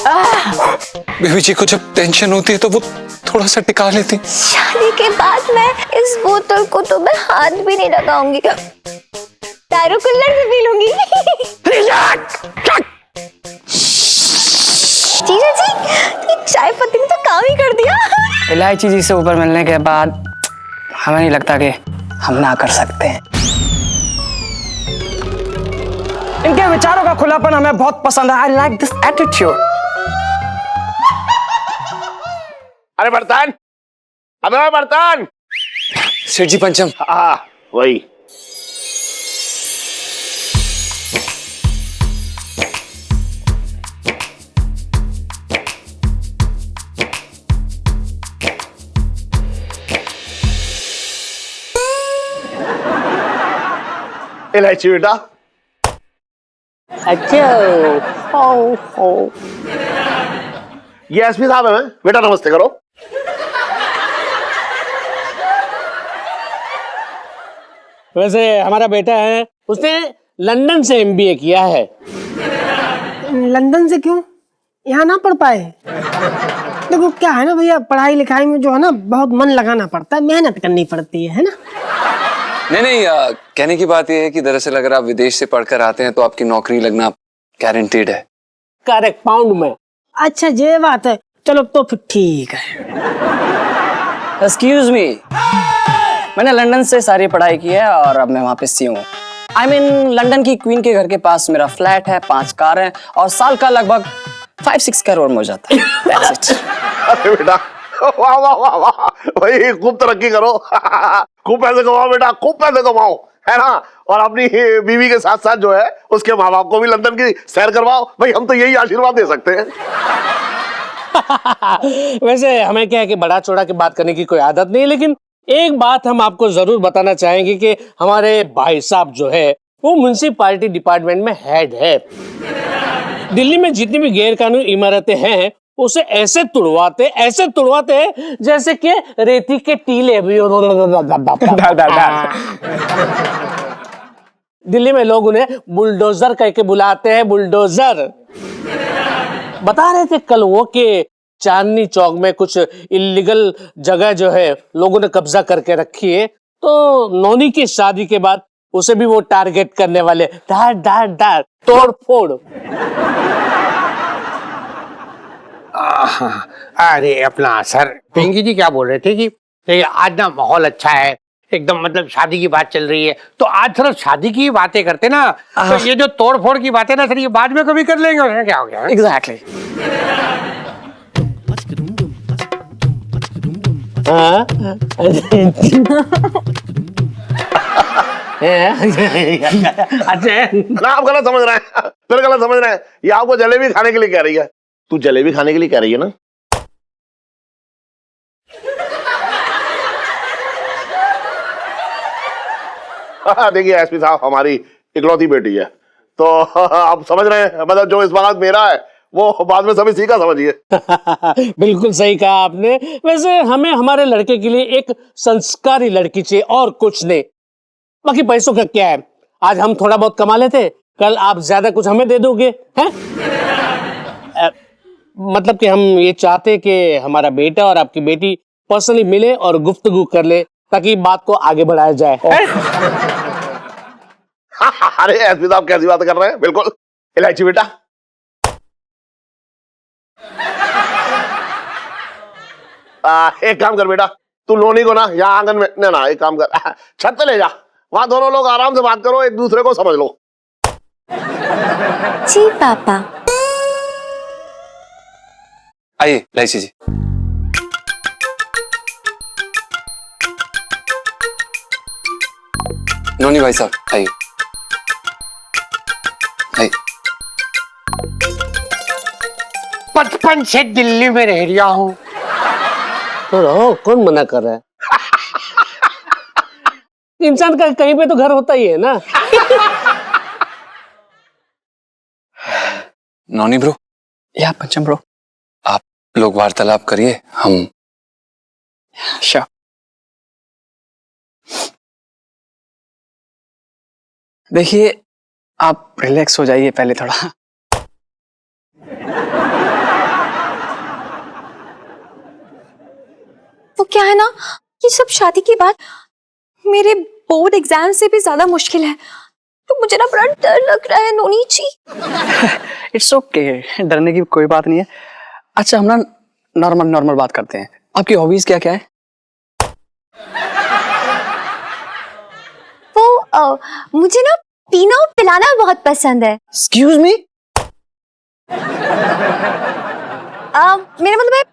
Baby जी को जब tension होती है तो वो थोड़ा सा टिका लेती। शादी के बाद मैं इस बोतल को तो मैं हाथ भी नहीं लगाऊंगी, दारू कुल्हड़ से पी लूंगी। जीजा जी, ये चाय पत्ती ने तो काम ही कर दिया। इलायची जी से ऊपर मिलने के बाद हमें नहीं लगता कि हम ना कर सकते हैं। इनके विचारों का खुलापन हमें बहुत पसंद है। I like this attitude. अरे बर्तन, अबे बर्तन। सेठ जी पंचम। हाँ वही। इलायची बेटा। अच्छा ये एसपी साहब है बेटा, नमस्ते करो। वैसे हमारा बेटा है, उसने लंदन से एमबीए किया है। लंदन से क्यों? यहाँ ना पढ़ पाए? देखो क्या है ना भैया, पढ़ाई लिखाई में जो है ना बहुत मन लगाना पड़ता है, मेहनत करनी पड़ती है ना। नहीं, कहने की बात यह है कि दरअसल अगर आप विदेश से पढ़कर आते हैं तो आपकी नौकरी लगना गारंटीड है। करेक्ट, पाउंड में। अच्छा ये बात है, चलो तो फिर ठीक है। एक्सक्यूज मी, मैंने लंदन से सारी पढ़ाई की है और अब मैं वहाँ पे सी हूँ। आई मीन लंदन की क्वीन के घर के पास मेरा फ्लैट है, 5 कार हैं और साल का लगभग 5-6 करोड़ हो जाता है। That's it. अरे बेटा वाह वाह वाह वाह, भाई खूब तरक्की करो। खूब पैसे कमाओ बेटा, खूब पैसे कमाओ, है ना। और अपनी बीवी के साथ साथ जो है उसके माँ बाप को भी लंदन की सैर करवाओ। भाई हम तो यही आशीर्वाद दे सकते हैं। वैसे हमें क्या है कि बड़ा चौड़ा की बात करने की कोई आदत नहीं, लेकिन एक बात हम आपको जरूर बताना चाहेंगे कि हमारे भाई साहब जो है वो म्युनिसिपैलिटी डिपार्टमेंट में हेड है। दिल्ली में जितनी भी गैर कानूनी इमारतें हैं उसे ऐसे तुड़वाते हैं जैसे कि रेती के टीले। दिल्ली में लोग उन्हें बुलडोजर कह के बुलाते हैं, बुलडोजर। बता रहे थे कल वो कि चांदनी चौक में कुछ इलीगल जगह जो है लोगों ने कब्जा करके रखी है, तो नौनी की शादी के बाद उसे भी वो टारगेट करने वाले। डार डार डार, तोड़ फोड़। अरे अपना सर, पिंकी जी क्या बोल रहे थे कि देखिए आज ना माहौल अच्छा है एकदम, मतलब शादी की बात चल रही है, तो आज सिर्फ शादी की बातें करते ना, तो ये जो तोड़ फोड़ की बातें ना सर ये बाद में कभी कर लेंगे, उसमें क्या हो गया। Exactly. ना आप गलत समझ रहे हैं, फिर गलत समझ रहे हैं। ये आपको जलेबी खाने के लिए कह रही है। तू जलेबी खाने के लिए कह रही है ना। देखिए एसपी साहब, हमारी इकलौती बेटी है, तो आप समझ रहे हैं, मतलब जो इस वक्त मेरा है वो बाद में सभी सीखा समझिए। बिल्कुल सही कहा आपने। वैसे हमें हमारे लड़के के लिए एक संस्कारी लड़की चाहिए और कुछ नहीं। बाकी पैसों का क्या है, आज हम थोड़ा बहुत कमा लेते, कल आप ज्यादा कुछ हमें दे दोगे, हैं? मतलब कि हम ये चाहते कि हमारा बेटा और आपकी बेटी पर्सनली मिले और गुफ्तगू कर ले ताकि बात को आगे बढ़ाया जाए। अरे एसपी साहब कैसी बात कर रहे हैं, बिल्कुल। इलायची बेटा, एक काम कर बेटा, तू लोनी को ना यहाँ आंगन में ना एक काम कर, छत पे ले जा, वहां दोनों लोग आराम से बात करो, एक दूसरे को समझ लो। जी पापा। आइए इलायची जी। नोनी भाई साहब आइए। आइए। 55 से दिल्ली में रह रहा हूँ। तो रहो, कौन मना कर रहा है? इंसान का कहीं पे तो घर होता ही है ना। नॉनी ब्रो या पंचम ब्रो, आप लोग वार्तालाप करिए, हम श्योर। देखिए आप रिलैक्स हो जाइए पहले थोड़ा। वो क्या है ना, ये सब शादी के बाद मेरे बोर्ड एग्जाम से भी ज्यादा मुश्किल है, तो मुझे ना बड़ा डर लग रहा है नोनी जी। इट्स ओके, डरने की कोई बात नहीं है। अच्छा, हम ना नॉर्मल बात करते हैं। आपकी हॉबीज क्या क्या है? वो मुझे ना पीना और पिलाना बहुत पसंद है। Excuse me? मेरा मतलब है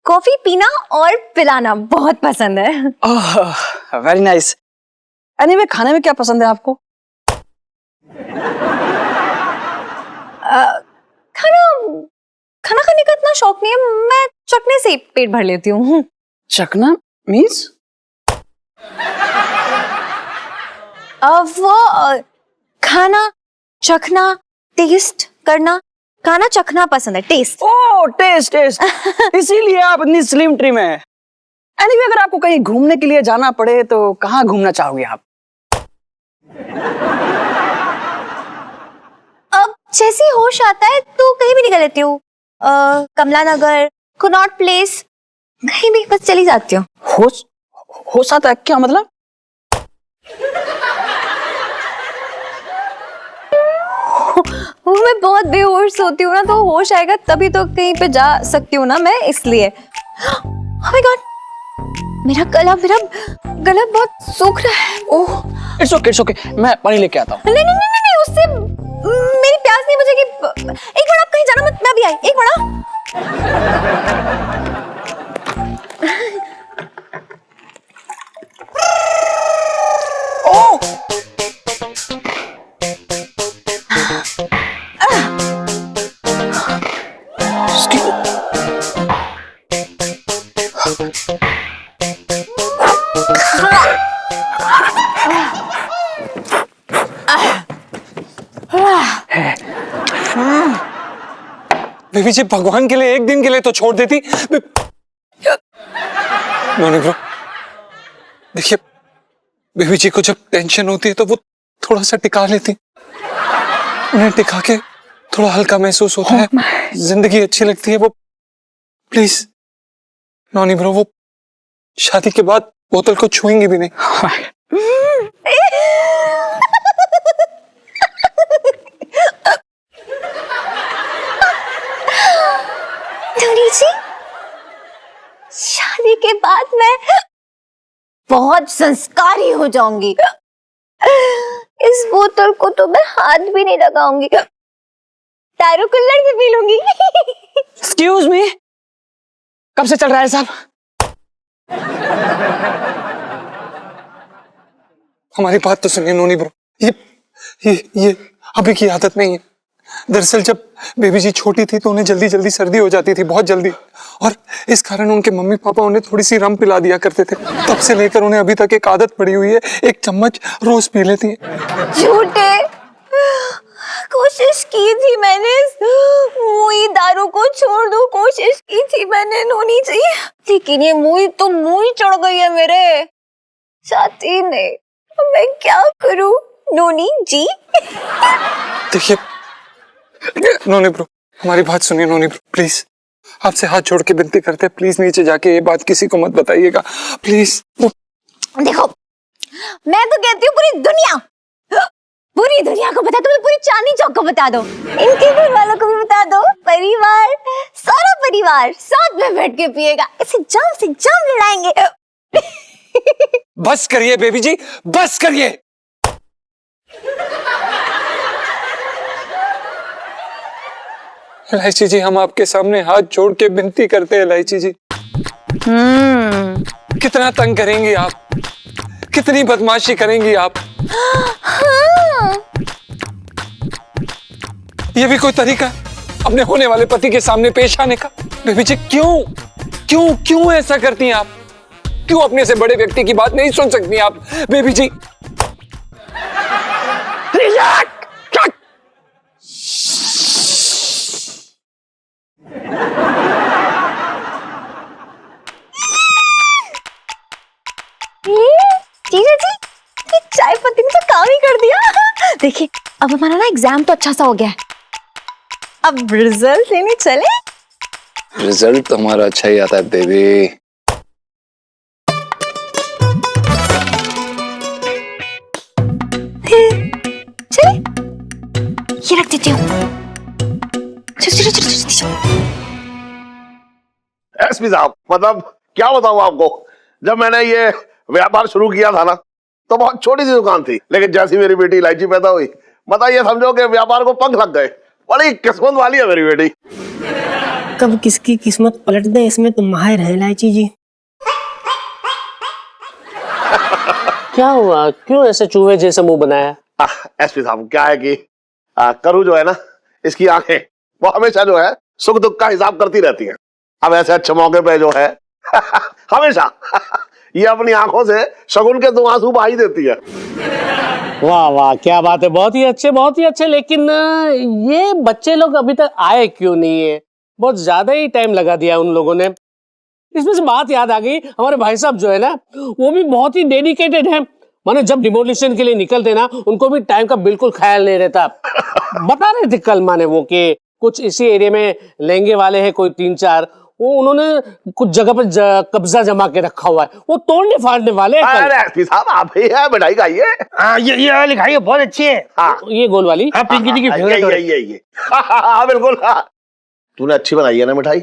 कॉफी पीना और पिलाना बहुत पसंद है। ओह, वेरी नाइस। एनीवे, खाने में क्या पसंद है आपको? खाना खाना खाने का इतना शौक नहीं है, मैं चखने से ही पेट भर लेती हूँ। चखना मीन्स? वो खाना चखना, टेस्ट करना, खाना चखना पसंद है, टेस्ट। ओह, टेस्ट। इसीलिए आप इतनी स्लिम ट्रिम है। एनीवे, अगर आपको कहीं घूमने के लिए जाना पड़े तो कहाँ घूमना चाहोगे आप? अब जैसे ही होश आता है तो कहीं भी निकल लेती हूँ, कमला नगर, कनॉट प्लेस, कहीं भी बस चली जाती हूँ। होश आता है क्या मतलब? वो मैं बहुत बेहोश होती हूँ ना, तो होश आएगा तभी तो कहीं पे जा सकती हूँ ना मैं, इसलिए। Oh my God, मेरा गला बहुत सूख रहा है। ओह, इट्स ओके, मैं पानी लेके आता हूँ। नहीं, उससे मेरी प्यास नहीं बुझेगी। एक मिनट, आप कहीं जाना मत, मैं अभी आई, एक मिनट। बेबी जी, भगवान के लिए एक दिन के लिए तो छोड़ देती। नोनी ब्रो, देखिए, बेबी जी को जब टेंशन होती है तो वो थोड़ा सा टिका लेती, उन्हें टिका के थोड़ा हल्का महसूस होता है, जिंदगी अच्छी लगती है। वो प्लीज नोनी ब्रो, वो शादी के बाद बोतल को छुएंगी भी नहीं। नोनी जी, शादी के बाद मैं बहुत संस्कारी हो जाऊंगी। इस बोतल को तो मैं हाथ भी नहीं लगाऊंगी, दारू कुल्हड़ से पी लूंगी। एक्सक्यूज मी, कब से चल रहा है साहब? हमारी बात तो सुनिए नोनी ब्रो, ये अभी की आदत नहीं है। दरअसल जब बेबी जी छोटी थी तो उन्हें जल्दी जल्दी सर्दी हो जाती थी, बहुत जल्दी, और इस कारण उनके मम्मी पापा उन्हें थोड़ी सी रम पिला दिया करते थे। तब से लेकर उन्हें अभी तक एक आदत पड़ी हुई है, 1 चम्मच रोज पी लेती है। झूठे, कोशिश की थी मैंने, मुई दारू को छोड़ दूं, कोशिश की थी मैंने नोनी जी, लेकिन ये मुई तो मुई चढ़ गई है मेरे साथी ने। मैं क्या करूं नोनी जी? देखिए नोनी ब्रो, हमारी बात सुनिए नोनी ब्रो, प्लीज, आपसे हाथ जोड़ के विनती करते हैं, प्लीज नीचे जाके ये बात किसी को मत बताइएगा, प्लीज। देखो, मैं तो कहती हूँ पूरी दुनिया को बता दो, पूरी चांदनी चौक को बता दो, इनके घर वालों को भी बता दो, परिवार, सारा परिवार साथ में बैठ के पिएगा, इसे जाम से जाम लड़ाएंगे। बस करिए बेबी जी, बस करिए। इलायची जी, हम आपके सामने हाथ जोड़ के विनती करते हैं इलायची जी। कितना तंग करेंगी आप, कितनी बदमाशी करेंगी आप? ये भी कोई तरीका अपने होने वाले पति के सामने पेश आने का? बेबी जी, क्यों ऐसा करती हैं आप? क्यों अपने से बड़े व्यक्ति की बात नहीं सुन सकती आप बेबी जी? जीजा जी, ये चाय पत्ती ने तो काम ही कर दिया। देखिए, अब हमारा ना एग्जाम तो अच्छा सा हो गया है, अब रिजल्ट लेने चले। रिजल्ट तो हमारा अच्छा ही आता है बेबी। ये रख देती हूँ। चलो चलो चलो चलो चलो। एसपी साहब, मतलब क्या बताऊं आपको, जब मैंने ये व्यापार शुरू किया था ना, तो बहुत छोटी सी दुकान थी, लेकिन जैसी मेरी बेटी इलायची पैदा हुई, बताइए, समझो कि व्यापार को पंख लग गए। बड़ी किस्मत वाली है मेरी बेटी। कब किसकी किस्मत पलट दे इसमें तो माहिर है इलायची जी। क्या हुआ, क्यों ऐसे चूहे जैसा मुंह बनाया? एसपी साहब, क्या है कि करू जो है ना, इसकी आंखें वो हमेशा जो है सुख दुख का हिसाब करती रहती हैं। अब ऐसे अच्छे मौके पे जो है हमेशा ये अपनी आंखों से शगुन के 2 आंसू बहा ही देती है। वाह वाह, क्या बात है, बहुत ही अच्छे बहुत ही अच्छे। लेकिन ये बच्चे लोग अभी तक आए क्यों नहीं है? बहुत ज्यादा ही टाइम लगा दिया उन लोगों ने। इसमें से बात याद आ गई, हमारे भाई साहब जो है ना, वो भी बहुत ही डेडिकेटेड है। माने जब डिमोलिशन के लिए निकलते ना, उनको भी टाइम का बिल्कुल ख्याल नहीं रहता। बता रहे थे कल माने वो कि कुछ इसी एरिया में लेंगे वाले हैं कोई 3-4, वो उन्होंने कुछ जगह पर कब्जा जमा के रखा हुआ है, वो तोड़ने फाड़ने वाले हैं कल। अरे एसपी साहब, आप ही है, मिठाई खाइए। ये लिखाई बहुत अच्छी है। हाँ, ये गोल वाली। हाँ, पिंकी जी की फेवरेट है। ये हाँ बिल्कुल। हाँ, तूने अच्छी बनाई है ना मिठाई।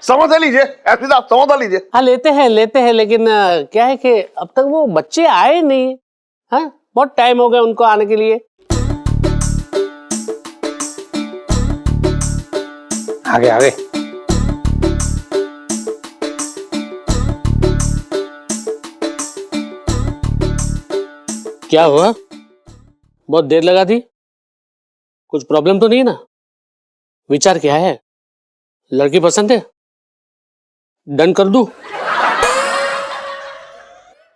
समोसा लीजिए एसपी साहब, समोसा लीजिए। हाँ लेते हैं लेकिन क्या है कि अब तक वो बच्चे आए नहीं। हाँ, बहुत टाइम हो गया उनको आने के लिए। आगे आगे। क्या हुआ, बहुत देर लगा थी? कुछ प्रॉब्लम तो नहीं ना? विचार क्या है? लड़की पसंद है? डन कर दूं?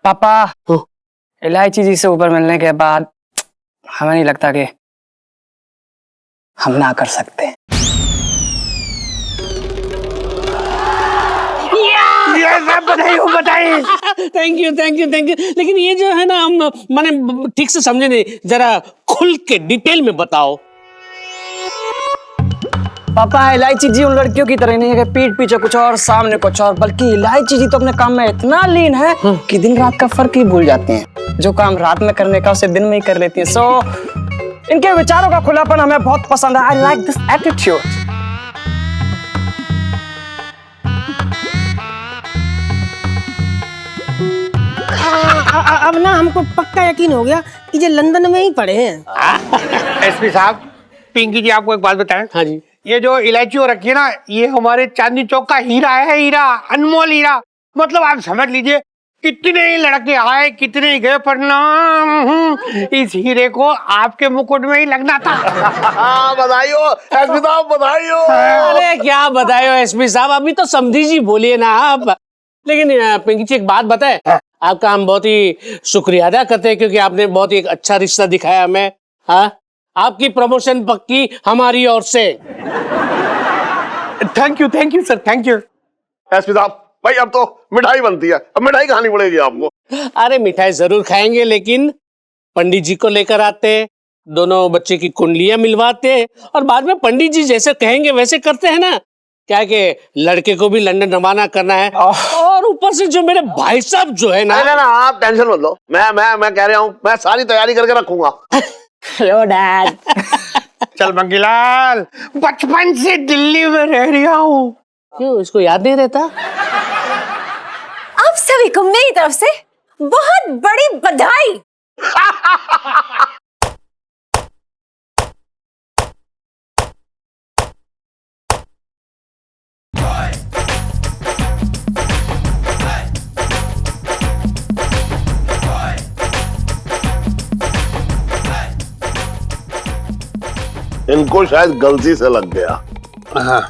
पापा, इलायची जी से ऊपर मिलने के बाद हमें नहीं लगता कि हम ना कर सकते। बताइए। Thank you. लेकिन ये जो है ना, हम माने ठीक से समझे नहीं, जरा खुल के डिटेल में बताओ। पापा, इलायची जी उन लड़कियों की तरह नहीं है कि पीठ पीछे कुछ और सामने कुछ और, बल्कि इलायची जी तो अपने काम में इतना लीन है कि दिन रात का फर्क ही भूल जाती हैं। जो काम रात में करने का उसे दिन में ही कर लेती हैं। सो इनके विचारों का खुलापन हमें बहुत पसंद है। I like this attitude. अब ना हमको पक्का यकीन हो गया कि ये लंदन में ही पढ़े हैं। एसपी साहब, पिंकी जी आपको एक बात बताएं। हाँ जी। ये जो इलायची हो रखी है ना, ये हमारे चांदनी चौक का हीरा है, हीरा, अनमोल हीरा। मतलब आप समझ लीजिए, कितने ही लड़के आए, कितने ही गए, पर ना इस हीरे को आपके मुकुट में ही लगना था। बधाई हो एसपी साहब, बधाई हो। अरे क्या बतायो एसपी साहब, अभी तो समझी जी बोलिए ना आप। लेकिन पिंकी जी एक बात बताए, आपका हम बहुत ही शुक्रिया अदा करते हैं, क्योंकि आपने बहुत ही एक अच्छा रिश्ता दिखाया हमें। हाँ, आपकी प्रमोशन पक्की हमारी ओर से। Thank you sir, thank you. SP साहब, भाई अब तो मिठाई बनती है, अब मिठाई खानी पड़ेगी आपको। अरे मिठाई जरूर खाएंगे, लेकिन पंडित जी को लेकर आते, दोनों बच्चे की कुंडलियां मिलवाते, और बाद में पंडित जी जैसे कहेंगे वैसे करते हैं ना। क्या कि लड़के को भी लंदन रवाना करना है, और ऊपर से जो मेरे भाई साहब जो है ना। ना आप टेंशन मत लो, मैं कह रहा हूँ, मैं सारी तैयारी करके रखूंगा। Hello dad. चल मंगीलाल, बचपन से दिल्ली में रह रहा हूँ। क्यों, इसको याद नहीं रहता? आप सभी को मेरी तरफ से बहुत बड़ी बधाई। इनको शायद गलती से लग गया। हाँ।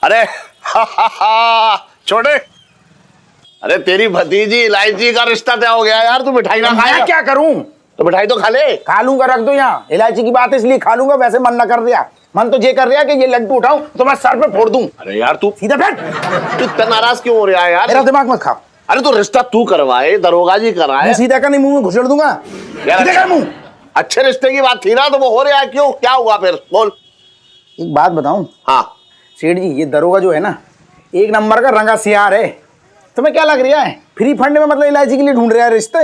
अरे छोटे, अरे तेरी भतीजी इलायची का रिश्ता तय हो गया यार। तू मिठाई ना खाया? मैं क्या करूं? तो मिठाई तो खा ले। खा लूंगा, रख दो यहाँ। इलायची की बात इसलिए खा लूंगा, वैसे मन न कर दिया। मन तो ये कर रहा है कि ये लड्डू उठाऊं तो मैं सर पे फोड़ दूं। अरे यार तू सीधा बैठ। इतना नाराज क्यों हो रहा है यार? मेरा दिमाग मत खा। अरे तो रिश्ता तू करवाए, दरोगा जी कराए। मैं सीधा का नहीं, मुंह में घुसेड़ दूंगा। यार सीधा कर मुंह। अच्छे रिश्ते की बात थी ना, तो वो हो रहा है क्यों? क्या हुआ फिर? बोल। एक बात बताऊं, हाँ सेठ जी ये दरोगा जो है ना, एक नंबर का रंगा सियार है। तुम्हें क्या लग रहा है फ्री फंड में मतलब इलायची के लिए ढूंढ रहा है रिश्ते?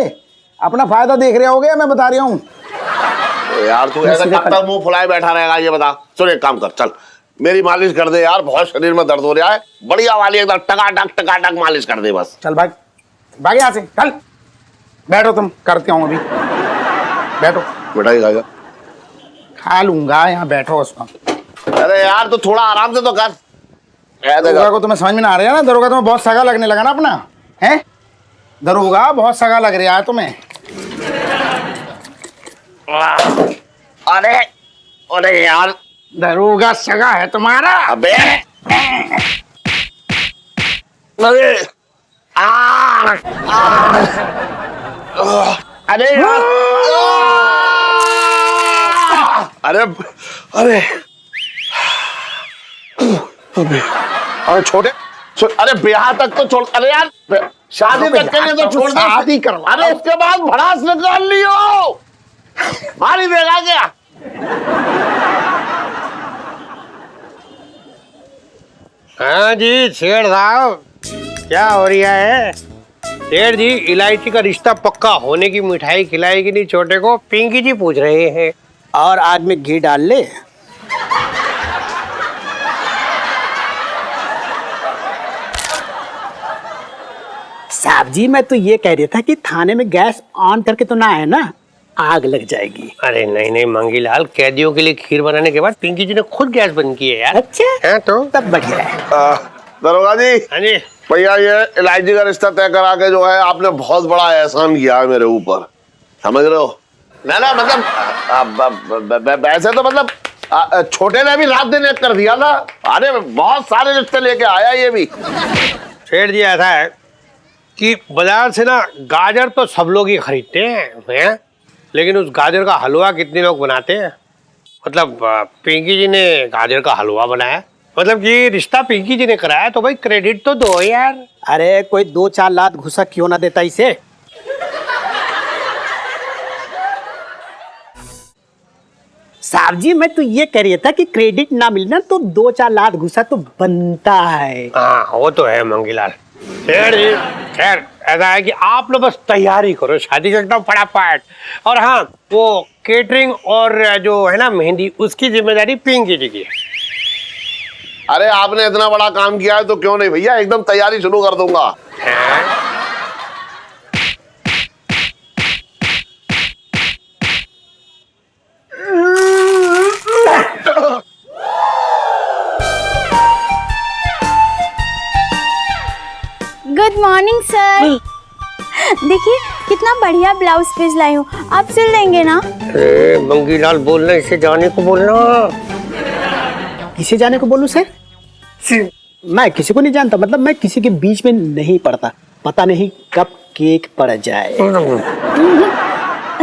अपना फायदा देख रहे होगे, मैं बता रहा हूँ। यार तू ऐसा कब तक मुंह फुलाए बैठा रहेगा ये बता। सुन एक काम कर, चल मेरी मालिश कर दे यार, बहुत शरीर में दर्द हो रहा है। बढ़िया वाली एकदम टकाटक मालिश कर दे बस। चल भाग भाग यहाँ से, चल बैठो, तुम करते हो अभी। बैठो, मिठाई खाएगा? खा लूंगा, यहाँ बैठो उसको। अरे यार तो थोड़ा आराम से तो कर। दरोगा को तुम्हें समझ में ना आ रहा है ना? दरोगा तुम्हें बहुत सगा लगने लगा ना अपना, है? दरोगा बहुत सगा लग रहा है तुम्हें। अरे अरे यार दरोगा सगा है तुम्हारा? अबे अरे अरे यार अरे अरे अरे छोटे अरे ब्याह तक तो छोड़। अरे यार शादी तक के लिए तो छोड़ दे। शादी करवा। अरे उसके बाद भड़ास निकाल लियो, भारी देगा क्या? हाँ जी सेठ साहब, क्या हो रहा है? सेठ जी इलायची का रिश्ता पक्का होने की मिठाई खिलाएगी नहीं छोटे को, पिंकी जी पूछ रहे हैं। और आज में घी डाल ले। साहब जी मैं तो ये कह रहा था कि थाने में गैस ऑन करके तो ना है ना, आग लग जाएगी। अरे नहीं नहीं मंगीलाल, कैदियों के लिए खीर बनाने के बाद पिंकी जी ने खुद गैस बंद की है यार। अच्छा हाँ तो तब बढ़िया है। दरोगा जी, हाँ जी भैया ये इलायची का रिश्ता तय करा के जो है आपने बहुत बड़ा एहसान किया है मेरे ऊपर, समझ रहे हो ना? ना मतलब वैसे तो मतलब छोटे ने भी रात दिन एक कर दिया था। अरे बहुत सारे रिश्ते लेके आया ये भी। सेठ जी ऐसा है कि बाजार से ना गाजर तो सब लोग ही खरीदते हैं, लेकिन उस गाजर का हलवा कितने लोग बनाते हैं? मतलब पिंकी जी ने गाजर का हलवा बनाया, मतलब कि रिश्ता पिंकी जी ने कराया, तो भाई क्रेडिट तो दो यार। अरे कोई 2-4 लाख घुसा क्यों ना देता इसे? साहब जी मैं तो ये कह रहा था कि क्रेडिट ना मिलना तो 2-4 लाख घुसा तो बनता है। हाँ वो तो है मंगीलाल। खैर ऐसा है कि आप लोग बस तैयारी करो शादी का एकदम फटाफट। और हाँ वो केटरिंग और जो है ना मेहंदी, उसकी जिम्मेदारी पिंकी जी की है। अरे आपने इतना बड़ा काम किया है तो क्यों नहीं भैया, एकदम तैयारी शुरू कर दूंगा। Good morning sir. देखिए कितना बढ़िया ब्लाउज पीस लाई हूँ, आप सिल देंगे ना? अरे मंगीलाल बोलना, इसे जाने को बोलना। किसे जाने को बोलूं सर? मैं किसी को नहीं जानता, मतलब मैं किसी के बीच में नहीं पड़ता, पता नहीं कब केक पड़ जाए।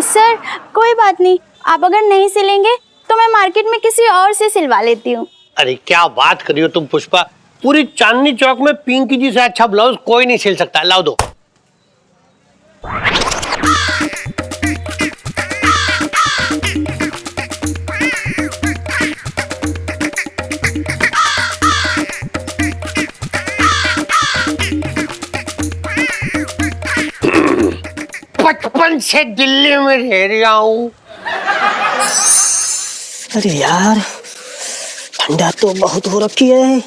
सर कोई बात नहीं, आप अगर नहीं सिलेंगे तो मैं मार्केट में किसी और से सिलवा लेती हूँ। अरे क्या बात करियो तुम पुष्पा, पूरी चांदनी चौक में पिंकी जी से अच्छा ब्लाउज कोई नहीं सिल सकता। लाओ दो। बचपन से दिल्ली में रह रहा हूँ। अरे यार ठंडा तो बहुत हो रखी है।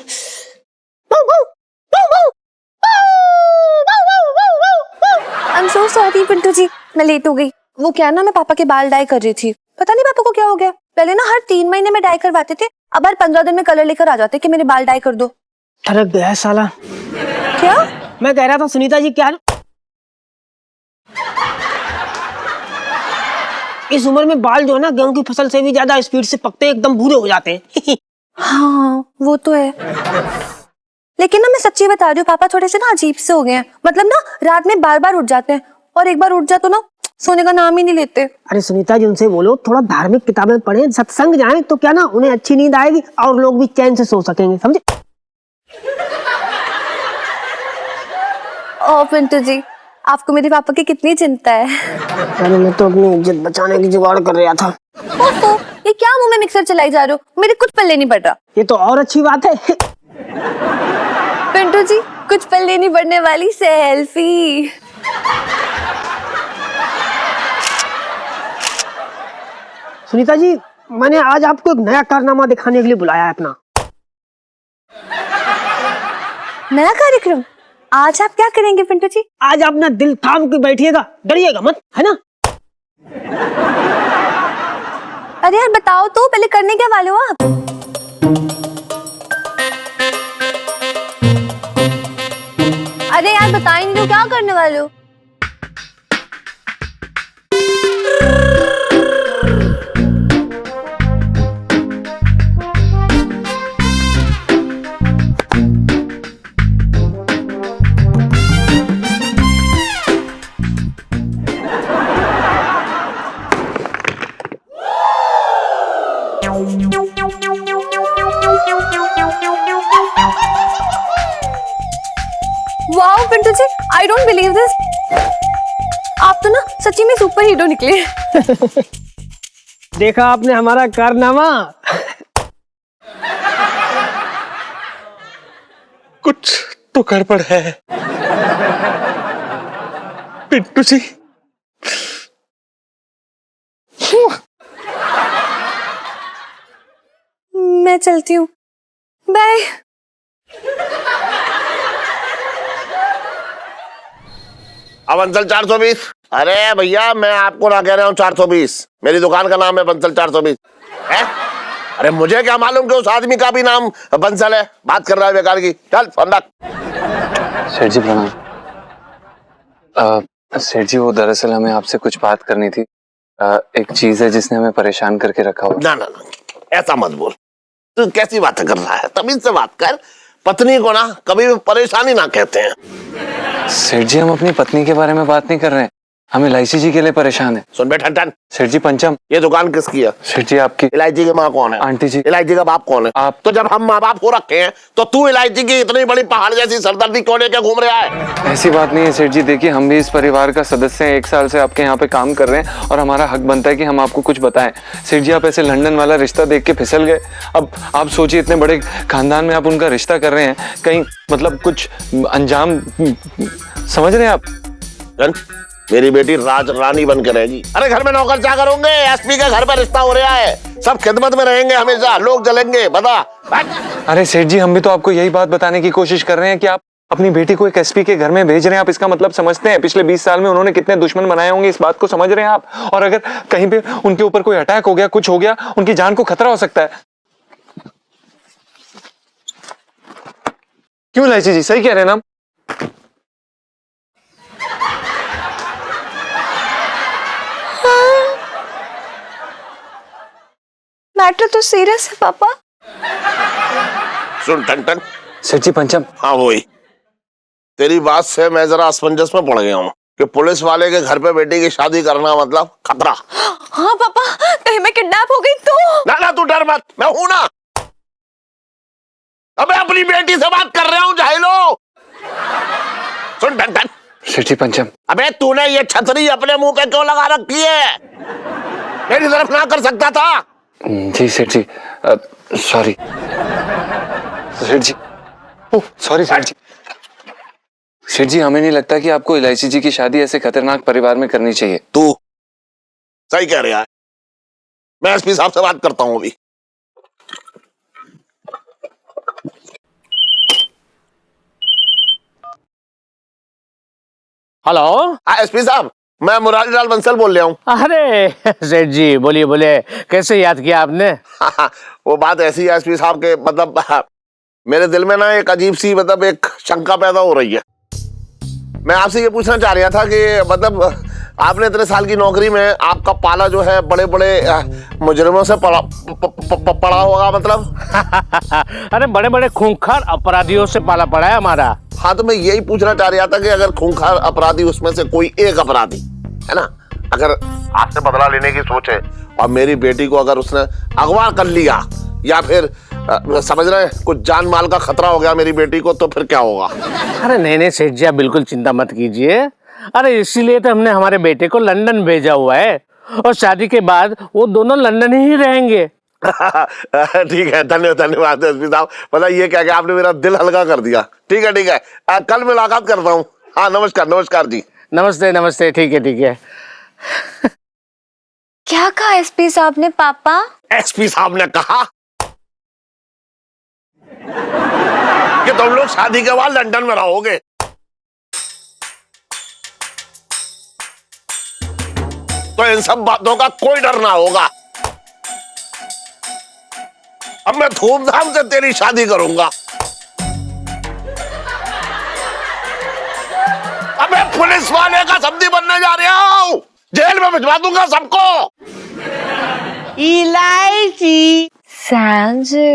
I'm so sorry Pintu ji, मैं लेट हो गई। वो क्या ना, मैं पापा के बाल डाई कर रही थी, पता नहीं पापा को क्या हो गया। पहले ना हर 3 महीने में डाई करवाते थे, अब हर 15 दिन में कलर लेकर आ जाते कि मेरे बाल डाई कर दो। ठरक गया है साला। क्या? मैं कह रहा था सुनीता जी, क्या इस उम्र में बाल जो है ना गेहूं की फसल से भी ज्यादा स्पीड से पकते हैं, एकदम भूरे हो जाते हैं। हाँ वो तो है, लेकिन ना मैं सच्ची बता रही हूँ, पापा थोड़े से ना अजीब से हो गए हैं। मतलब ना रात में बार बार उठ जाते हैं, और एक बार उठ जाए तो ना सोने का नाम ही नहीं लेते। अरे सुनीता जी उनसे बोलो थोड़ा धार्मिक किताबें पढ़ें, सत्संग जाएं, तो क्या ना उन्हें अच्छी नींद आएगी और लोग भी चैन से सो सकेंगे, समझे? ओ पिंटू जी, आपको मेरे पापा की कितनी चिंता है। अरे मैं तो अपनी इज्जत बचाने की जुगाड़ कर रहा था। ओहो, ये क्या मुंह में मिक्सर चलाई जा रहे हो, मेरे कुछ पल्ले नहीं पड़ रहा। ये तो और अच्छी बात है। पिंटू जी कुछ पल लेनी पड़ने वाली सेल्फी। सुनीता जी, मैंने आज आपको एक नया कारनामा दिखाने के लिए बुलाया है अपना। नया कार्यक्रम? आज आप क्या करेंगे पिंटू जी? आज अपना दिल थाम के बैठिएगा, डरिएगा मत, है ना? अरे यार बताओ तो, पहले करने क्या वाले हो आप? अरे यार बता ही नहीं दो, क्या करने वाले हो? Wow Pintu ji, I don't believe this. आप तो ना सच्ची में सुपर हीरो निकले। देखा आपने हमारा कारनामा? कुछ तो गड़बड़ है पिंटू जी। मैं चलती हूँ, बाय। अब बंसल 420। अरे भैया मैं आपको ना कह रहा हूँ 420, मेरी दुकान का नाम है बंसल 420 है। अरे मुझे क्या मालूम कि उस आदमी का भी नाम बंसल है। बात कर रहा है बेकार की। चल फोन रख। सेठ जी प्रणाम। सेठ जी वो दरअसल हमें आपसे कुछ बात करनी थी। एक चीज है जिसने हमें परेशान करके रखा हुआ। ना ना ना, ऐसा मत बोल। तू कैसी बातें कर रहा है? तमीज से बात कर। पत्नी को ना कभी भी परेशानी ना कहते हैं। सेठ जी हम अपनी पत्नी के बारे में बात नहीं कर रहे हैं, हम इलायची जी के लिए परेशान है। सुन बे ठन, सेठ जी पंचम। ये दुकान किसकी है? सेठ जी आपकी। इलायची की माँ कौन है? आंटी जी। इलायची का बाप कौन है? आप। तो जब हम माँ बाप को रखे हैं तो तू इलायची की इतनी बड़ी पहाड़ जैसी सरदर्दी क्यों लेके घूम रहा है? ऐसी बात नहीं है सेठ जी, देखिए हम भी इस परिवार का सदस्य हैं, 1 साल से आपके यहाँ पे काम कर रहे हैं और हमारा हक बनता है कि हम आपको कुछ बताएं। सेठ जी आप ऐसे लंदन वाला रिश्ता देख के फिसल गए। अब आप सोचिए इतने बड़े खानदान में आप उनका रिश्ता कर रहे हैं, कहीं मतलब कुछ अंजाम समझ रहे हैं आप? मेरी बेटी राज रानी बन के रहेगी। अरे घर में नौकर चाकर होंगे, एसपी के घर पर रिश्ता हो रहा है, सब खिदमत में रहेंगे हमेशा, लोग जलेंगे। बता। अरे सेठ जी हम भी तो आपको यही बात बताने की कोशिश कर रहे हैं कि आप अपनी बेटी को एक एसपी के घर में भेज रहे हैं। आप इसका मतलब समझते हैं? पिछले 20 साल में उन्होंने कितने दुश्मन बनाए होंगे, इस बात को समझ रहे हैं आप? और अगर कहीं पे उनके ऊपर कोई अटैक हो गया, कुछ हो गया, उनकी जान को खतरा हो सकता है। क्यों इलायची जी, सही कह रहे हैं ना? मैटर तो सीरियस है पापा। सुन टन। सेठ जी पंचम। हाँ वही। तेरी बात से मैं जरा असमंजस में पड़ गया हूँ कि पुलिस वाले के घर पे बेटी की शादी करना मतलब खतरा। हाँ पापा, कहीं मैं किडनैप हो गई तो? ना ना तू डर मत, मैं हूं ना। अबे अपनी बेटी से बात कर रहा हूँ जाहिलो। सुन टन। सेठ जी पंचम। अबे तूने ये छतरी अपने मुंह पे क्यों लगा रखी है? मेरी तरफ ना कर सकता था। जी सेठ जी, सॉरी सेठ जी। ओह सॉरी सेठ जी। सेठ जी हमें नहीं लगता कि आपको इलायची जी की शादी ऐसे खतरनाक परिवार में करनी चाहिए। तू सही कह रहा है। मैं एसपी साहब से बात करता हूँ अभी। हेलो। हाँ एसपी साहब, मैं मुरारी लाल बंसल बोल रहा हूँ। अरे सेठ जी बोलिए बोलिए, कैसे याद किया आपने? वो बात ऐसी है एसपी साहब के मतलब मेरे दिल में ना एक अजीब सी मतलब एक शंका पैदा हो रही है। मैं आपसे ये पूछना चाह रहा था कि मतलब आपने इतने साल की नौकरी में आपका पाला जो है बड़े बड़े मुजरिमों से पड़ा होगा मतलब। अरे बड़े बड़े खूंखार अपराधियों से पाला पड़ा है हमारा। हाँ तो मैं यही पूछना चाह रहा था कि अगर खूंखार अपराधी उसमें से कोई एक अपराधी है ना, अगर आपसे बदला लेने की सोच है और मेरी बेटी को अगर उसने अगवा कर लिया या फिर समझ रहे हैं कुछ जान माल का खतरा हो गया मेरी बेटी को, तो फिर क्या होगा? अरे नहीं सेठ जी आप बिल्कुल चिंता मत कीजिए। अरे इसीलिए तो हमने हमारे बेटे को लंदन भेजा हुआ है और शादी के बाद वो दोनों लंदन ही रहेंगे। ठीक है, धन्यवाद एसपी साहब। मतलब ये क्या कि आपने मेरा दिल हल्का कर दिया। ठीक है, कल मुलाकात करता हूँ। हाँ, नमस्कार जी। नमस्ते, ठीक है। क्या कहा एसपी साहब ने पापा? एसपी साहब ने कहा कि तुम लोग शादी के बाद लंदन में रहोगे। तो इन सब बातों का कोई डर ना होगा। अब मैं धूमधाम से तेरी शादी करूंगा। अब मैं पुलिस वाले का सब्जी बनने जा रहा हूं। जेल में भिजवा दूंगा सबको। इलायची संजू,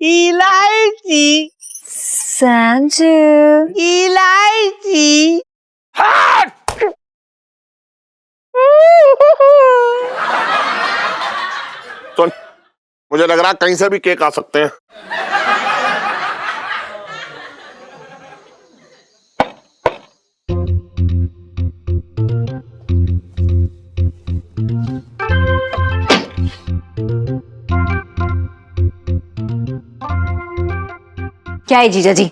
इलायची संजू। इलायची। हट! सुन, मुझे लग रहा कहीं से भी केक आ सकते हैं। क्या है जीजा जी?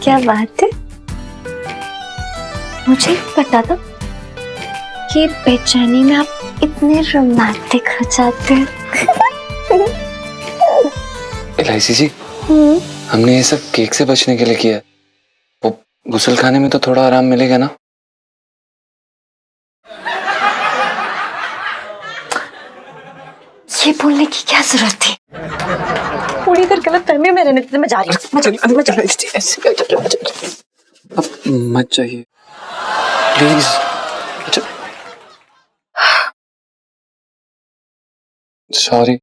क्या बात है? मुझे पता था कि बेचैनी में आप इतने रोमांटिक हो जाते हैं। एलआईसी जी, हमने ये सब केक से बचने के लिए किया है। वो गुस्ल खाने में तो थोड़ा आराम मिलेगा ना? ये बोलने की क्या जरूरत थी? पूरी देर गलत फहमी में रहने देते। मैं जा रही हूँ। अब मत चाहिए प्लीज। सॉरी।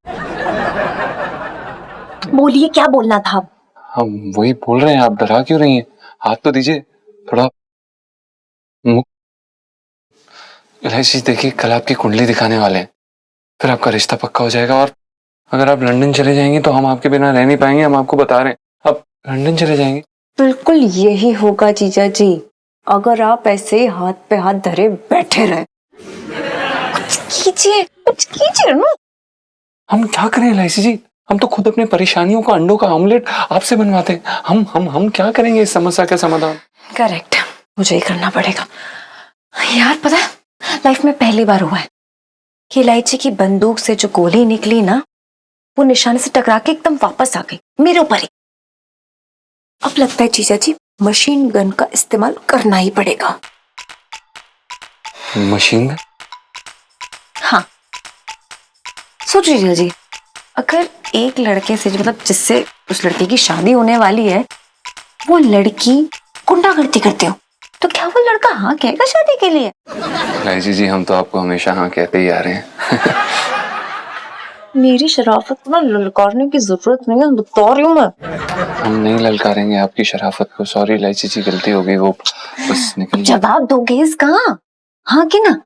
बोलिए, क्या बोलना था? हम वही बोल रहे हैं, आप डरा क्यों रही हैं? हाथ तो दीजिए थोड़ा। एलआईसी देखिए, कल आपकी कुंडली दिखाने वाले हैं, फिर आपका रिश्ता पक्का हो जाएगा। और अगर आप लंदन चले जाएंगे तो हम आपके बिना रह नहीं पाएंगे। हम आपको बता रहे हैं, अब लंदन चले जाएंगे। बिल्कुल यही होगा जीजा जी, अगर आप ऐसे हाथ पे हाथ धरे बैठे रहे। कुछ कीजिए ना। हम क्या करें एलआईसी जी? हम तो खुद अपने परेशानियों का, अंडों का ऑमलेट आपसे बनवाते हैं। हम क्या करेंगे इस समस्या का समाधान? करेक्ट, मुझे ही करना पड़ेगा। यार पता है, लाइफ में पहली बार हुआ है कि इलायची की बंदूक से जो गोली निकली ना, वो निशाने से टकरा के एकदम वापस आ गई मेरे ऊपर ही। अब लगता है जीजा जी मशीन गन का इस्तेमाल करना ही पड़ेगा। Machine gun? हाँ, सोचिए जीजा जी, अगर एक लड़के से, मतलब जिससे उस लड़के की शादी होने वाली है, वो लड़की गुंडागर्दी करते हो, तो क्या वो लड़का हाँ कहेगा शादी के लिए? एलआईसी जी, हम तो आपको हमेशा हाँ कहते ही आ रहे हैं। मेरी शराफत को ना ललकारने की जरूरत नहीं है, बता रही हूँ मैं। हम नहीं ललकारेंगे आपकी शराफत को। सॉरी एलआईसी जी, गलती हो गई, वो बस निकल। जवाब दोगे इसका? हाँ कि ना?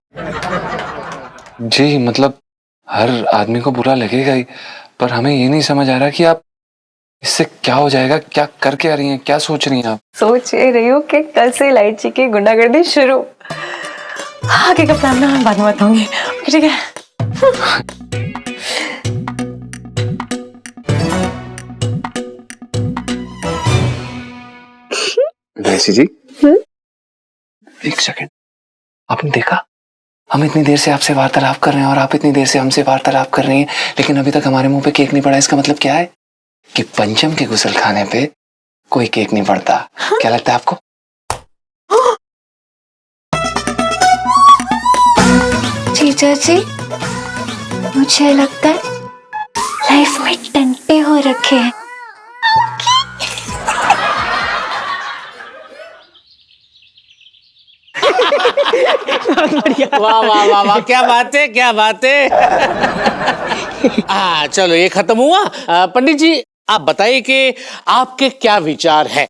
जी, मतलब हर आदमी को बुरा लगेगा ही, पर हमें ये नहीं समझ आ रहा कि आप इससे क्या हो जाएगा। क्या करके आ रही हैं, क्या सोच रही हैं आप? सोच ये रही हूँ कि कल से इलायची की गुंडागर्दी शुरू। आगे का प्लान ना मैं बाद में बताऊंगी, ठीक है? एलआईसी जी, एक सेकंड, आपने देखा हम इतनी देर से आपसे वार्तालाप कर रहे हैं और आप इतनी देर से हमसे वार्तालाप कर रही हैं, लेकिन अभी तक हमारे मुंह पे केक नहीं पड़ा। इसका मतलब क्या है कि पंचम के गुस्ल खाने पे कोई केक नहीं पड़ता। क्या लगता है आपको? जीजा जी, मुझे लगता है लाइफ में टंटे हो रखे हैं। वाह वाह वाह वाह, क्या बात है, क्या बात है। चलो ये खत्म हुआ। पंडित जी, आप बताइए कि आपके क्या विचार हैं?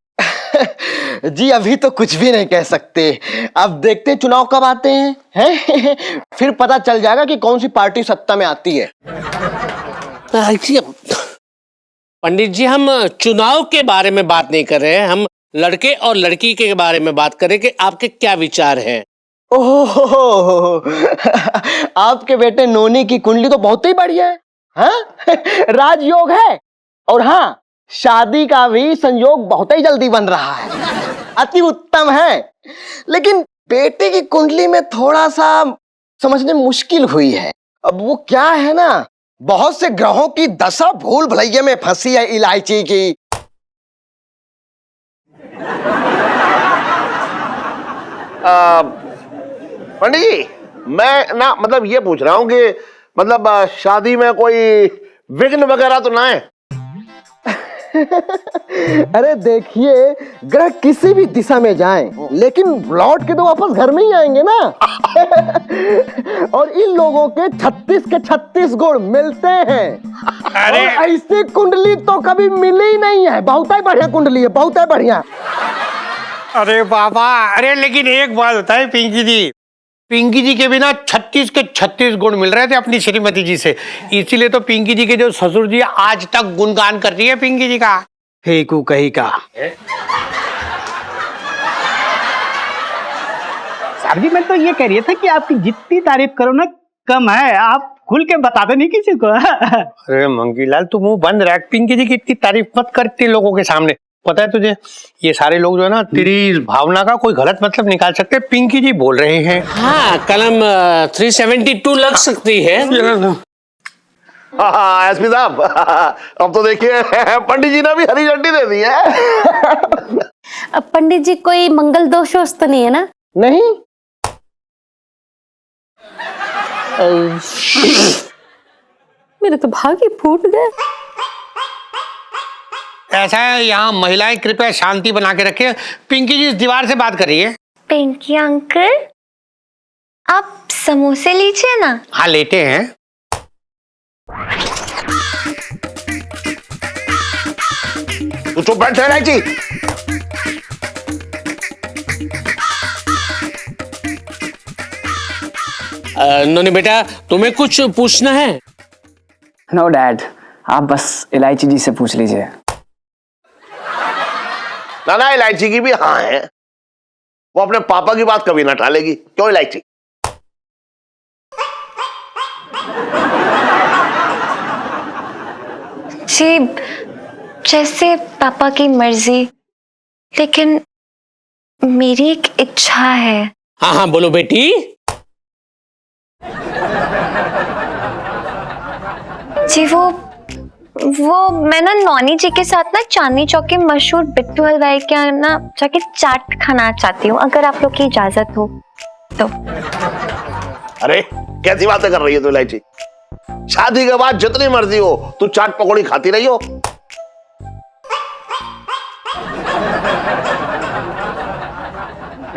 जी अभी तो कुछ भी नहीं कह सकते। अब देखते हैं चुनाव कब आते हैं, हैं? फिर पता चल जाएगा कि कौन सी पार्टी सत्ता में आती है। पंडित जी, हम चुनाव के बारे में बात नहीं कर रहे हैं, हम लड़के और लड़की के बारे में बात करें कि आपके क्या विचार हैं। ओहो, आपके बेटे नोनी की कुंडली तो बहुत ही बढ़िया है, हाँ? राजयोग है, और हाँ, शादी का भी संयोग बहुत ही जल्दी बन रहा है, अति उत्तम है। लेकिन बेटे की कुंडली में थोड़ा सा समझने मुश्किल हुई है। अब वो क्या है ना, बहुत से ग्रहों की दशा भूल भुलैया में फंसी है इलायची की। पंडित जी, मैं ना मतलब ये पूछ रहा हूँ कि मतलब शादी में कोई विघ्न वगैरह तो ना है? अरे देखिए, ग्रह किसी भी दिशा में जाएं, लेकिन लौट के तो वापस घर में ही आएंगे ना। और इन लोगों के 36 के 36 गुण मिलते हैं। अरे ऐसी कुंडली तो कभी मिली ही नहीं है। बहुत ही बढ़िया कुंडली है, बहुत ही बढ़िया। अरे बाबा, अरे लेकिन एक बात बताए पिंकी जी के बिना 36 के 36 गुण मिल रहे थे अपनी श्रीमती जी से, इसीलिए तो पिंकी जी के जो ससुर जी आज तक गुणगान कर रही है पिंकी जी का। फेकू कहीं का। साहब जी, मैं तो ये कह रही था कि आपकी जितनी तारीफ करो ना कम है, आप खुल के बता दो नहीं किसी को। अरे मंगीलाल, तू मुंह बंद रख, पिंकी जी की इतनी तारीफ मत करती लोगों के सामने। पता है तुझे, ये सारे लोग जो है ना तेरी इस भावना का कोई गलत मतलब निकाल सकते। पिंकी जी बोल रहे हैं। हाँ, कलम 372 लग सकती है। हाँ एसपी साहब, अब तो देखिए पंडित जी ने भी हरी झंडी दे दी है। अब पंडित जी कोई मंगल दोष वोष तो नहीं है ना? नहीं, मेरे तो भाग ही फूट गए। ऐसा है, यहाँ महिलाएं कृपया शांति बना के रखें। पिंकी जी इस दीवार से बात कर रही है। पिंकी अंकल, आप समोसे लीजिए ना। हाँ लेते हैं। तू चुप बैठ इलायची। नोनी बेटा, तुम्हें कुछ पूछना है? नो डैड, आप बस इलायची जी से पूछ लीजिए। ना इलायची की भी हाँ है, वो अपने पापा की बात कभी ना टालेगी। क्यों इलायची? जी, जैसे पापा की मर्जी, लेकिन मेरी एक इच्छा है। हाँ हाँ बोलो बेटी। जी वो मैं ना नॉनी जी के साथ ना चांदनी चौक के मशहूर बिट्टू हलवाई के यहाँ ना जाके चाट खाना चाहती हूँ, अगर आप लोग की इजाजत हो तो। अरे कैसी बातें कर रही है तू इलायची? शादी के बाद जितनी मर्जी हो तू चाट पकौड़ी खाती रही हो।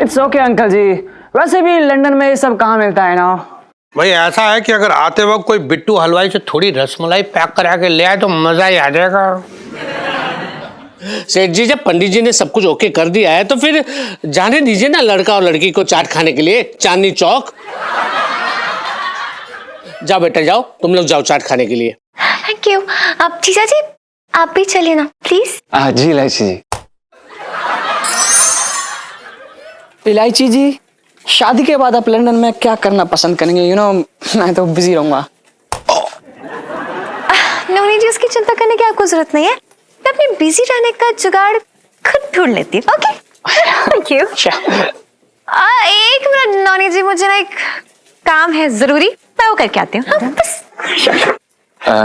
इट्स ओके अंकल जी, वैसे भी लंदन में ये सब कहाँ मिलता है ना। भाई ऐसा है कि अगर आते वक्त कोई बिट्टू हलवाई से थोड़ी रसमलाई पैक करा के ले आए तो मजा ही आ जाएगा। सेठ जी, जब पंडित जी ने सब कुछ ओके कर दिया है तो फिर जाने दीजिए ना लड़का और लड़की को चाट खाने के लिए चांदनी चौक। जाओ बेटा जाओ, तुम लोग जाओ चाट खाने के लिए। Thank you. आप जीजा जी, आप भी चलिए ना प्लीज। जी इलायची जी। इलायची जी, शादी के बाद आप लंदन में क्या करना पसंद करेंगे? यू नो, मैं तो बिजी रहूंगा। नोनी जी, उसकी चिंता करने की आपको जरूरत नहीं है, मैं अपने बिजी रहने का जुगाड़ खुद ढूंढ लेती हूँ। Okay, thank you. एक मिनट नोनी जी, मुझे ना एक काम है जरूरी, मैं वो करके आती हूँ। हाँ, बस।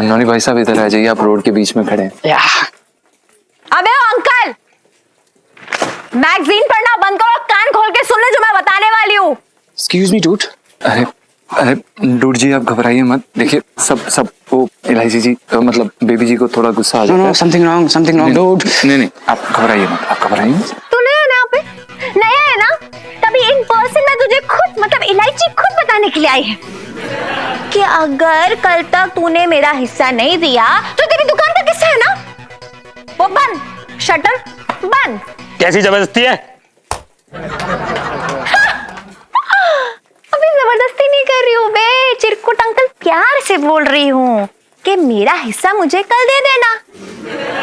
नोनी भाई साहब इधर आ जाइए, आप रोड के बीच में खड़े हैं। अबे अंकल, मैगजीन पढ़ना बंद करो, कान खोल के सुन ले जो मैं बताने वाली हूँ। Excuse me dude. अरे डूड जी, आप घबराइए मत। देखिए सब वो इलायची जी मतलब बेबी जी को थोड़ा गुस्सा आ जाता है। Something wrong dude. नहीं आप घबराइए मत, आप घबराइए मत। तू नया है ना यहाँ पे? नया है ना? तभी इन पर्सन मैं तुझे खुद मतलब इलायची खुद बताने के लिए आई है कि अगर कल तक तूने मेरा हिस्सा नहीं दिया तो तेरी दुकान का किस्सा है ना वो बंद, शटर बंद। कैसी जबरदस्ती है? अभी जबरदस्ती नहीं कर रही हूँ बे, चिरकुट अंकल, प्यार से बोल रही हूँ। कि मेरा हिस्सा मुझे कल दे देना।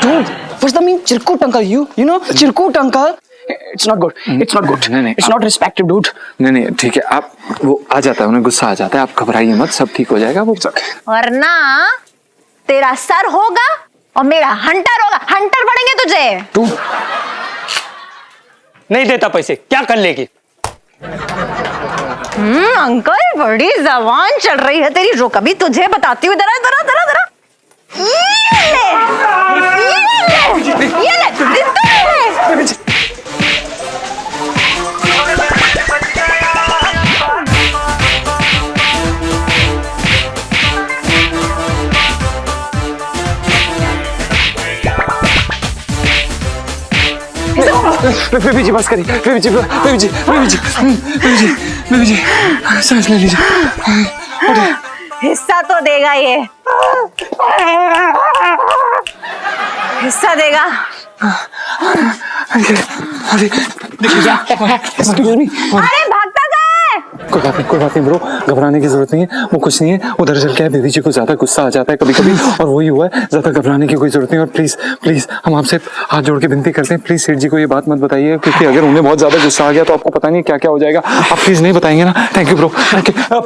Dude, what's the mean चिरकुट अंकल? You know चिरकुट uncle? It's not good. It's not good. नहीं, It's not respectful, dude. नहीं ठीक है, आप वो आ जाता है, उन्हें गुस्सा आ जाता है, आप घबराइए मत, सब ठीक हो जाएगा वो। वरना तेरा सर होगा और मेरा हंटर होगा। हंटर पड़ेंगे तुझे। तू नहीं देता पैसे, क्या कर लेगी? अंकल बड़ी जबान चल रही है तेरी। रुक अभी तुझे बताती हूँ। जरा जरा जरा जरा ये ले। बेबी जी बस करिए, बेबी जी सांस ले लीजिए। हिस्सा तो देगा ये, हिस्सा देगा। अरे भागता कहाँ है? कोई बात नहीं ब्रो, घबराने की जरूरत नहीं है, वो कुछ नहीं है। वो दरअसल क्या है, बेबी जी को ज्यादा गुस्सा आ जाता है कभी कभी, और वही हुआ है। ज्यादा घबराने की कोई जरूरत नहीं। और प्लीज हम आपसे हाथ जोड़ के विनती करते हैं, प्लीज सेठ जी को ये बात मत बताइए, क्योंकि अगर उन्हें बहुत ज्यादा गुस्सा आ गया तो आपको पता नहीं क्या क्या हो जाएगा। आप प्लीज नहीं बताएंगे ना? Thank you bro, thank you.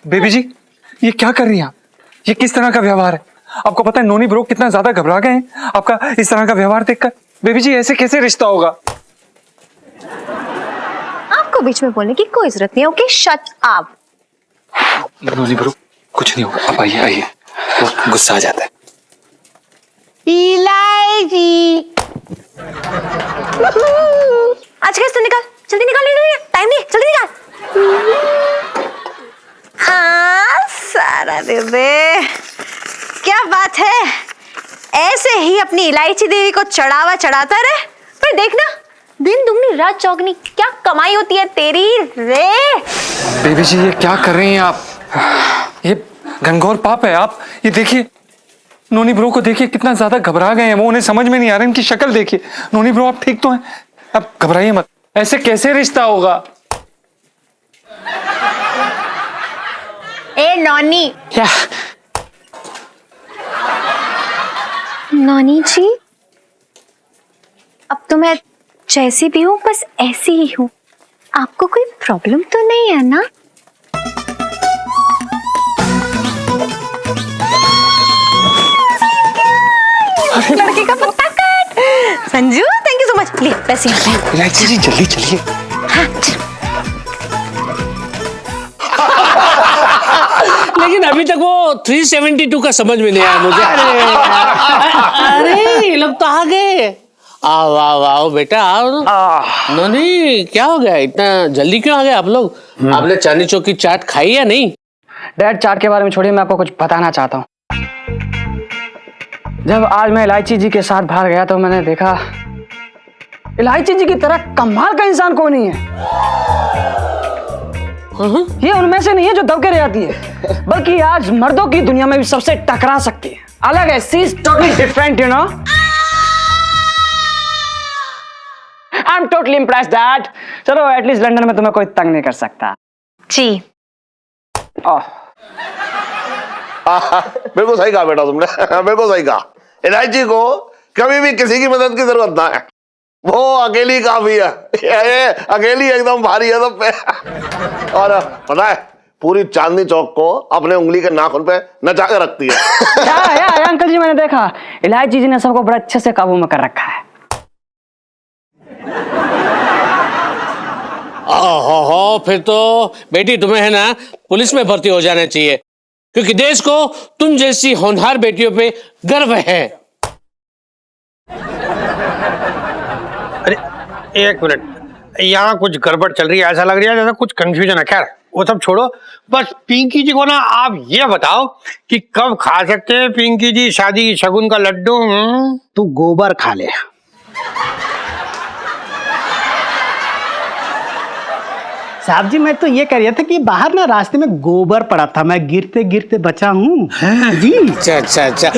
Baby ji ये क्या कर रही हैं आप? ये किस तरह का व्यवहार है? आपको पता है नोनी ब्रो कितना ज्यादा घबरा गए हैं आपका इस तरह का व्यवहार देखकर। बेबी जी ऐसे कैसे रिश्ता होगा? आपको बीच में बोलने की कोई जरूरत नहीं। Okay shut up. Noni bro कुछ नहीं होगा, आप आइए, वो गुस्सा आ जाता है। इलायची आज कैसे निकाल, जल्दी निकाल, टाइम नहीं, जल्दी निकाल। सारा बेबे क्या बात है, ऐसे ही अपनी इलायची देवी को चढ़ावा चढ़ाता रहे। पर देखना दिन दुगनी रात चौगनी क्या कमाई होती है तेरी रे। बेबी जी ये क्या कर रही हैं आप? ये घनघोर पाप है। आप ये देखिए, नोनी ब्रो को देखिए कितना ज्यादा घबरा गए हैं वो, उन्हें समझ में नहीं आ रहा, इनकी शक्ल देखिए। नोनी ब्रो आप ठीक तो हैं? आप घबराइए मत, ऐसे कैसे रिश्ता होगा? ए नॉनी। क्या? नॉनी जी अब तो मैं जैसी भी हूँ बस ऐसी ही हूँ, आपको कोई प्रॉब्लम तो नहीं है ना? लड़के का पत्ता काट। Sanju thank you so much. ले पैसे इलायची जी जल्दी चलिए। हाँ चल। लेकिन अभी तक वो 372 का समझ में नहीं आया मुझे। अरे ये लोग तो आ गए। आओ आओ आओ बेटा आओ। नोनी क्या हो गया, इतना जल्दी क्यों आ गए आप लोग? आपने चांदनी चौक की चाट खाई या नहीं? डैड चाट के बारे में छोड़िए, मैं आपको कुछ बताना चाहता हूँ। जब आज मैं इलायची जी के साथ बाहर गया तो मैंने देखा इलायची जी की तरह कमाल का इंसान कोई नहीं है। ये उनमें से नहीं है जो दब के रह जाती है, बल्कि आज मर्दों की दुनिया में भी सबसे टकरा सकती है। अलग है, she is totally different, you know. I am totally impressed that. चलो एटलीस्ट लंदन में तुम्हें कोई तंग नहीं कर सकता। जी बिल्कुल सही कहा बेटा तुमने, बिल्कुल सही कहा। इलायची को कभी भी किसी की मदद की जरूरत ना है, वो अकेली काफी है। ये अकेली एकदम भारी है सब पे। और पता है पूरी चांदनी चौक को अपने उंगली के नाखून पे नचा के रखती है। या अंकल जी मैंने देखा इलायची जी ने सबको बड़ा अच्छे से काबू में कर रखा है। ओहो फिर तो बेटी तुम्हें है ना पुलिस में भर्ती हो जाना चाहिए, क्योंकि देश को तुम जैसी होनहार बेटियों पे गर्व है। अरे एक मिनट, यहाँ कुछ गड़बड़ चल रही है, ऐसा लग रहा है जैसा कुछ कंफ्यूजन है। खैर वो सब छोड़ो, बस पिंकी जी को ना आप ये बताओ कि कब खा सकते हैं पिंकी जी शादी की शगुन का लड्डू? तू गोबर खा ले। साहब जी मैं तो ये कह रहा था कि बाहर ना रास्ते में गोबर पड़ा था, मैं गिरते गिरते बचा हूँ जी। अच्छा।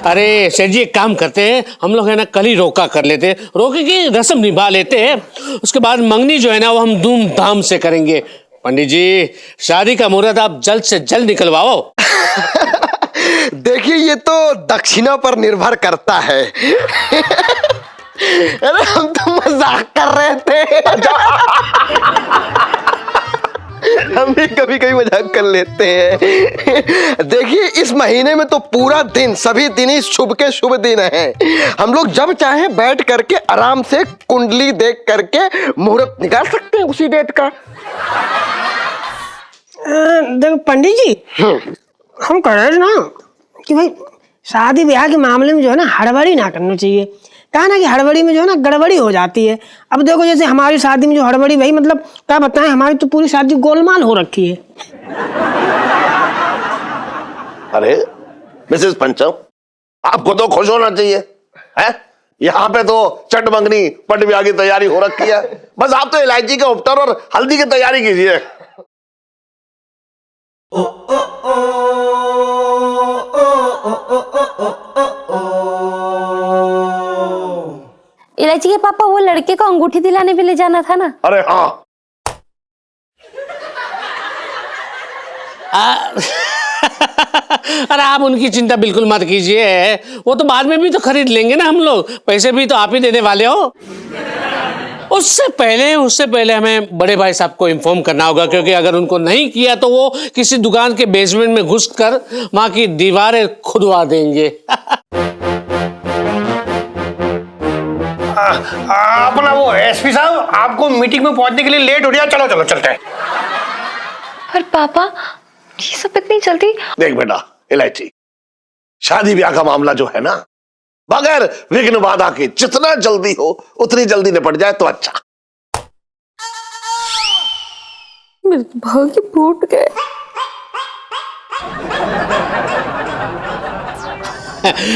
अरे शेर जी एक काम करते हैं, हम लोग है ना कल ही रोका कर लेते, रोके की रस्म निभा लेते हैं, उसके बाद मंगनी जो है ना वो हम धूमधाम से करेंगे। पंडित जी, शादी का मुहूर्त आप जल्द से जल्द निकलवाओ। देखिए ये तो दक्षिणा पर निर्भर करता है। अरे हम तो मजाक कर रहे थे। हम भी कभी कभी मजाक कर लेते हैं। देखिए इस महीने में तो पूरा दिन, सभी दिन ही शुभ के शुभ दिन हैं। हम लोग जब चाहे बैठ करके आराम से कुंडली देख करके मुहूर्त निकाल सकते हैं उसी डेट का। देखो पंडित जी, हम कह रहे थे ना कि भाई शादी ब्याह के मामले में जो है ना हड़बड़ी ना करना चाहिए। कहा ना कि हड़बड़ी में जो है ना गड़बड़ी हो जाती है। अब देखो जैसे हमारी शादी में जो हड़बड़ी भाई, मतलब क्या बताएं, हमारी तो पूरी शादी गोलमाल हो रखी है। अरे मिसेस पंचम, आपको तो खुश होना चाहिए है। यहाँ पे तो चटमंगनी पट ब्याह की तैयारी हो रखी है। बस आप तो इलायची के उपटर और हल्दी की तैयारी कीजिए। इलायची के पापा, वो लड़के को अंगूठी दिलाने भी ले जाना था ना। अरे हाँ। अरे आप उनकी चिंता बिल्कुल मत कीजिए, वो तो बाद में भी तो खरीद लेंगे ना हम लोग, पैसे भी तो आप ही देने वाले हो। उससे पहले हमें बड़े भाई साहब को इन्फॉर्म करना होगा, क्योंकि अगर उनको नहीं किया तो वो किसी दुकान के बेसमेंट में घुसकर वहां की दीवारें खुदवा देंगे। अपना वो एसपी साहब, आपको मीटिंग में पहुंचने के लिए लेट हो रहा है। चलो चलो चलते हैं। पर पापा ये सब इतनी जल्दी? देख बेटा इलायची, शादी ब्याह का मामला जो है ना, बगैर विघ्न बाधा के जितना जल्दी हो उतनी जल्दी निपट जाए तो अच्छा। मेरे भाग्य फूट गए।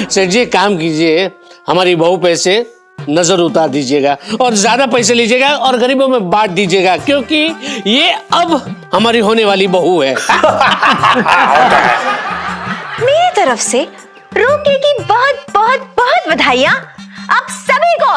सेठ जी काम कीजिए, हमारी बहू पे से नजर उतार दीजिएगा और ज्यादा पैसे लीजिएगा और गरीबों में बांट दीजिएगा, क्योंकि ये अब हमारी होने वाली बहू है। मेरी तरफ से रोके की बहुत बहुत बहुत बधाइयां आप सभी को।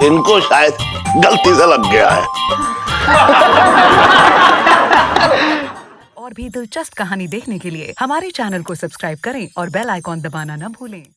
इनको शायद गलती से लग गया है। और भी दिलचस्प कहानी देखने के लिए हमारे चैनल को सब्सक्राइब करें और बेल आइकॉन दबाना न भूलें।